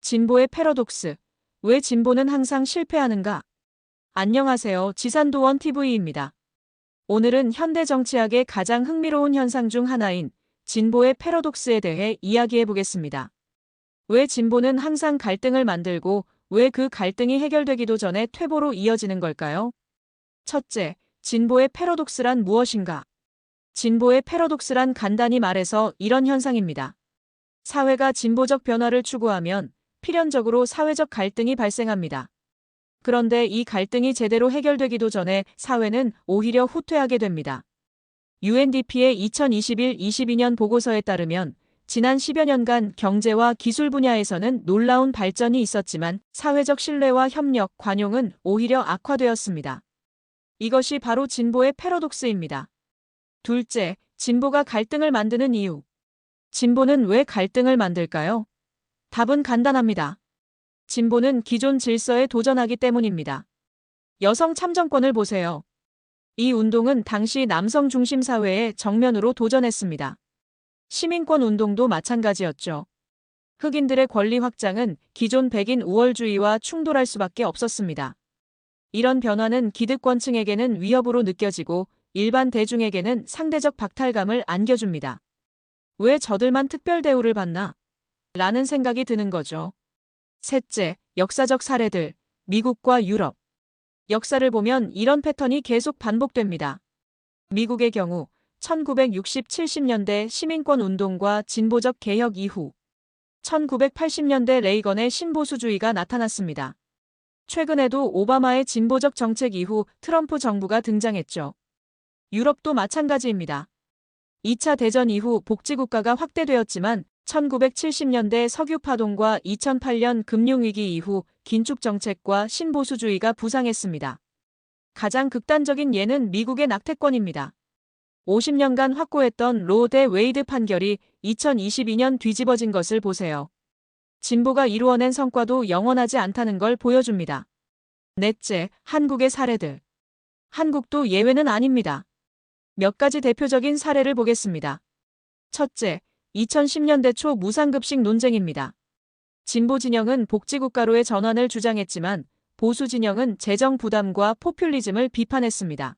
진보의 패러독스. 왜 진보는 항상 실패하는가? 안녕하세요. 지산도원 TV입니다. 오늘은 현대 정치학의 가장 흥미로운 현상 중 하나인 진보의 패러독스에 대해 이야기해 보겠습니다. 왜 진보는 항상 갈등을 만들고 왜 그 갈등이 해결되기도 전에 퇴보로 이어지는 걸까요? 첫째, 진보의 패러독스란 무엇인가? 진보의 패러독스란 간단히 말해서 이런 현상입니다. 사회가 진보적 변화를 추구하면 필연적으로 사회적 갈등이 발생합니다. 그런데 이 갈등이 제대로 해결되기도 전에 사회는 오히려 후퇴하게 됩니다. UNDP의 2021-22년 보고서에 따르면 지난 10여 년간 경제와 기술 분야에서는 놀라운 발전이 있었지만 사회적 신뢰와 협력, 관용은 오히려 악화되었습니다. 이것이 바로 진보의 패러독스입니다. 둘째, 진보가 갈등을 만드는 이유. 진보는 왜 갈등을 만들까요? 답은 간단합니다. 진보는 기존 질서에 도전하기 때문입니다. 여성 참정권을 보세요. 이 운동은 당시 남성 중심 사회에 정면으로 도전했습니다. 시민권 운동도 마찬가지였죠. 흑인들의 권리 확장은 기존 백인 우월주의와 충돌할 수밖에 없었습니다. 이런 변화는 기득권층에게는 위협으로 느껴지고 일반 대중에게는 상대적 박탈감을 안겨줍니다. 왜 저들만 특별 대우를 받나? 라는 생각이 드는 거죠. 셋째, 역사적 사례들. 미국과 유럽. 역사를 보면 이런 패턴이 계속 반복됩니다. 미국의 경우 1960-70년대 시민권 운동과 진보적 개혁 이후 1980년대 레이건의 신보수주의가 나타났습니다. 최근에도 오바마의 진보적 정책 이후 트럼프 정부가 등장했죠. 유럽도 마찬가지입니다. 2차 대전 이후 복지국가가 확대되었지만 1970년대 석유 파동과 2008년 금융위기 이후 긴축 정책과 신보수주의가 부상했습니다. 가장 극단적인 예는 미국의 낙태권입니다. 50년간 확고했던 로 대 웨이드 판결이 2022년 뒤집어진 것을 보세요. 진보가 이루어낸 성과도 영원하지 않다는 걸 보여줍니다. 넷째, 한국의 사례들. 한국도 예외는 아닙니다. 몇 가지 대표적인 사례를 보겠습니다. 첫째, 2010년대 초 무상급식 논쟁입니다. 진보 진영은 복지국가로의 전환을 주장했지만 보수 진영은 재정 부담과 포퓰리즘을 비판했습니다.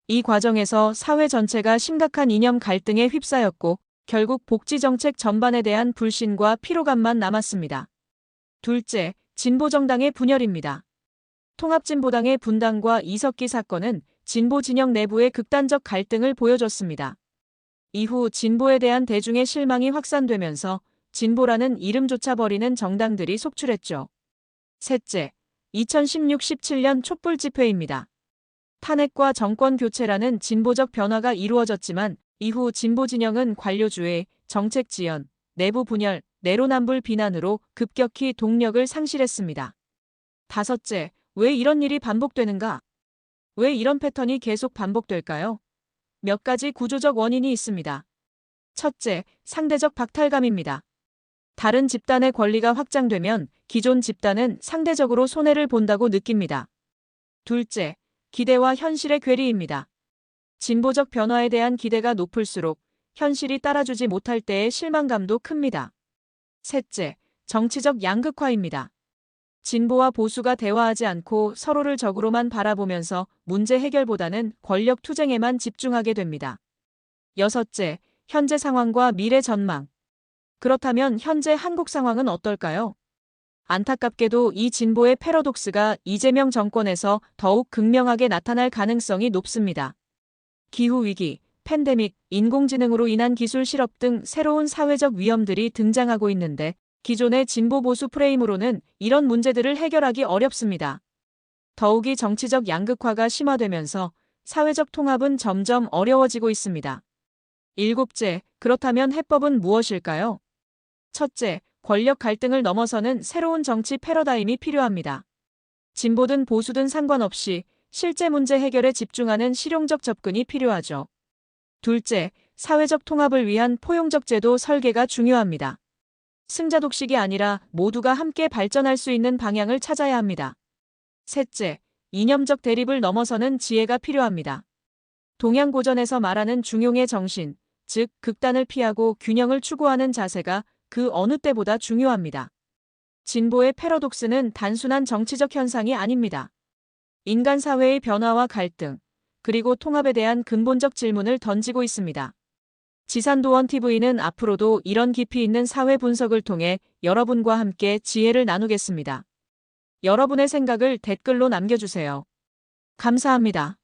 이 과정에서 사회 전체가 심각한 이념 갈등에 휩싸였고 결국 복지정책 전반에 대한 불신과 피로감만 남았습니다. 둘째, 진보정당의 분열입니다. 통합진보당의 분당과 이석기 사건은 진보 진영 내부의 극단적 갈등을 보여줬습니다. 이후 진보에 대한 대중의 실망이 확산되면서 진보라는 이름조차 버리는 정당들이 속출했죠. 셋째, 2016-17년 촛불 집회입니다. 탄핵과 정권 교체라는 진보적 변화가 이루어졌지만 이후 진보 진영은 관료주의, 정책 지연, 내부 분열, 내로남불 비난으로 급격히 동력을 상실했습니다. 다섯째, 왜 이런 일이 반복되는가? 왜 이런 패턴이 계속 반복될까요? 몇 가지 구조적 원인이 있습니다. 첫째, 상대적 박탈감입니다. 다른 집단의 권리가 확장되면 기존 집단은 상대적으로 손해를 본다고 느낍니다. 둘째, 기대와 현실의 괴리입니다. 진보적 변화에 대한 기대가 높을수록 현실이 따라주지 못할 때의 실망감도 큽니다. 셋째, 정치적 양극화입니다. 진보와 보수가 대화하지 않고 서로를 적으로만 바라보면서 문제 해결보다는 권력 투쟁에만 집중하게 됩니다. 여섯째, 현재 상황과 미래 전망. 그렇다면 현재 한국 상황은 어떨까요? 안타깝게도 이 진보의 패러독스가 이재명 정권에서 더욱 극명하게 나타날 가능성이 높습니다. 기후위기, 팬데믹, 인공지능으로 인한 기술 실업 등 새로운 사회적 위험들이 등장하고 있는데 기존의 진보 보수 프레임으로는 이런 문제들을 해결하기 어렵습니다. 더욱이 정치적 양극화가 심화되면서 사회적 통합은 점점 어려워지고 있습니다. 일곱째, 그렇다면 해법은 무엇일까요? 첫째, 권력 갈등을 넘어서는 새로운 정치 패러다임이 필요합니다. 진보든 보수든 상관없이 실제 문제 해결에 집중하는 실용적 접근이 필요하죠. 둘째, 사회적 통합을 위한 포용적 제도 설계가 중요합니다. 승자 독식이 아니라 모두가 함께 발전할 수 있는 방향을 찾아야 합니다. 셋째, 이념적 대립을 넘어서는 지혜가 필요합니다. 동양고전에서 말하는 중용의 정신, 즉 극단을 피하고 균형을 추구하는 자세가 그 어느 때보다 중요합니다. 진보의 패러독스는 단순한 정치적 현상이 아닙니다. 인간 사회의 변화와 갈등, 그리고 통합에 대한 근본적 질문을 던지고 있습니다. 지산도원TV는 앞으로도 이런 깊이 있는 사회 분석을 통해 여러분과 함께 지혜를 나누겠습니다. 여러분의 생각을 댓글로 남겨주세요. 감사합니다.